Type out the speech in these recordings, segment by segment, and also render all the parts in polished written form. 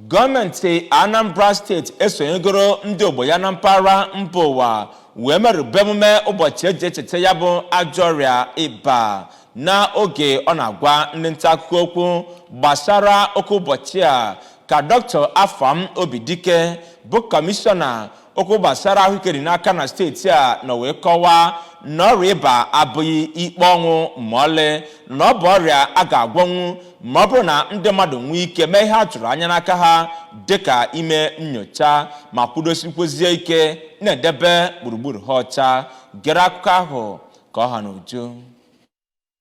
Goomenti Anambra State esonyegoro ndị ogbo ya na mpaghara mba ụwa wee merube emume ụbọchị eji echeta ya bụ ajọ ọrịa ịba na oge ọ na-agwa ndị nta akụkọ okwu gbasara oke ụbọchị a ka Dr. Afam Obidike bụ kọmishọna okwu gbasara ahụike dị n'aka na steeti a nọ wee kọwaa na ọrịa ịba abụghị ikpe ọnwụ ma ọlị na ọ bụ ọrịa a ga-agwọnwu ma ọ bụrụ na ndị mmadụ nwee ike mee ihe a tụrụ anya n'aka ha dịka ime nnyocha ma kwudosikwuzie ike na-edebe gburugburu ha ọcha. Gere akụkọ ahụ ka ọ ha n'uju.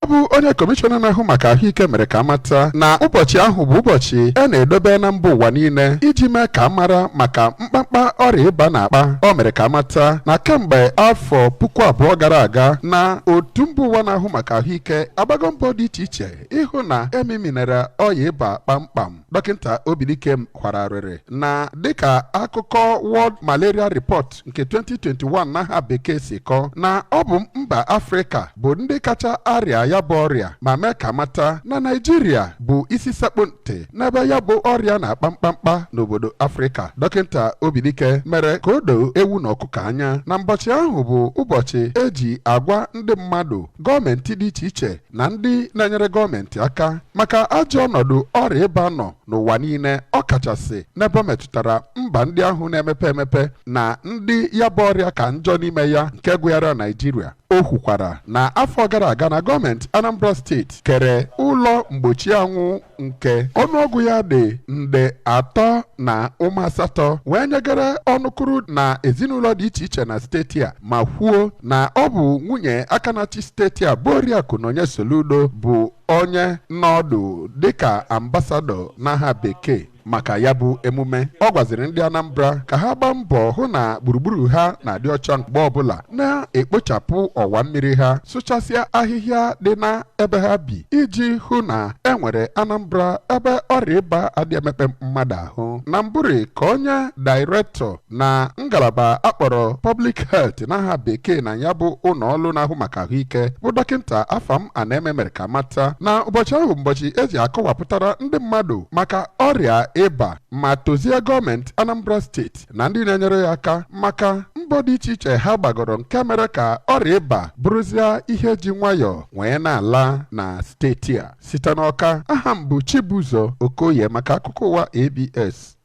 bụ onye kọmishọna na-ahụ maka ahụike mere ka amata na ụbọchị ahụ bụ ụbọchị a na-edobe na mba ụwa niile iji mee ka amara maka mkpamkpa ọrịa ịba na-akpa. O mere ka amata na kemgbe afọ 2000 gara aga na otu mba ụwa na-ahụ maka ahụike agbago mbọ dị iche iche ịhụ na emiminere ọrịa ịba kpamkpam. Dọkịta Obidike kwararịrị na dịka akụkọ World Malaria Report nke 2021 n'aha bekee si kọọ na ọ bụ mba Afrịka bụ ndị kacha arịa ya bụ ọrịa ma mee ka mata na Naịjirịa bụ isi sekpụ ntị n'ebe ya bụ ọrịa na-akpa mkpamkpa n'obodo Afrịka. Dọkịta Obidike mere ka o doo ewu na ọkụkọ anya na ụbọchị ahụ bụ ụbọchị eji agwa ndị mmadụ, gọọmenti dị iche iche na ndị na-enyere gọọmenti aka maka ajọ ọnọdụ ọrịa ịba nọ n'ụwa niile, ọ kachasị n'ebe metụtara mba ndị ahụ na-emepe emepe na ndị ya bụ ọrịa ka njọ n'ime ya nke gụnyere Naịjirịa. O kwukwara na afọ gara aga na gọọmenti Anambra steeti kere ụlọ mgbochi anwụ nke ọnụọgụ ya dị nde 3.8 wee nyegara ọnụkụrụ na ezinụlọ dị iche iche na Steetia, ma kwuo na ọ bụ nwunye aka na-achị Steetia bụ Oriakụ Nonye Soludo bụ onye nọdụ dịka ambasadọ n'aha bekee maka ya bụ emume. Ọ gwaziri ndị Anambra ka ha gbaa mbọ hụ na gburugburu ha na-adị ọcha mgbe ọbụla, na-ekpochapụ ọwa mmiri ha, sụchasịa ahịhịa dị na ebe ha bi iji hụ na enwere Anambra ebe ọrịa ịba adị emepe mmadụ ahụ. Na mbụrị ka onye dairektọ na ngalaba akpọrọ Public Health n'aha bekee na ya bụ ụlọ ọrụ na-ahụ maka ahụike bụ Dọkịta Afam Aneme mere ka mata na ụbọchị ahụ ụbọchị eji akọwapụtara ndị mmadụ maka ọrịa ịba ma tozie gọọmenti Anambra steeti na ndị na-enyere ya aka maka mbọ dị iche iche ha gbagọrọ nke mere ka ọrịa ịba bụrụzie ihe ji nwayọọ wee na-ala na steeti a. Site n'Ọka, aha m bụ Chibuzo Okoye maka akụkọ ụwa ABS.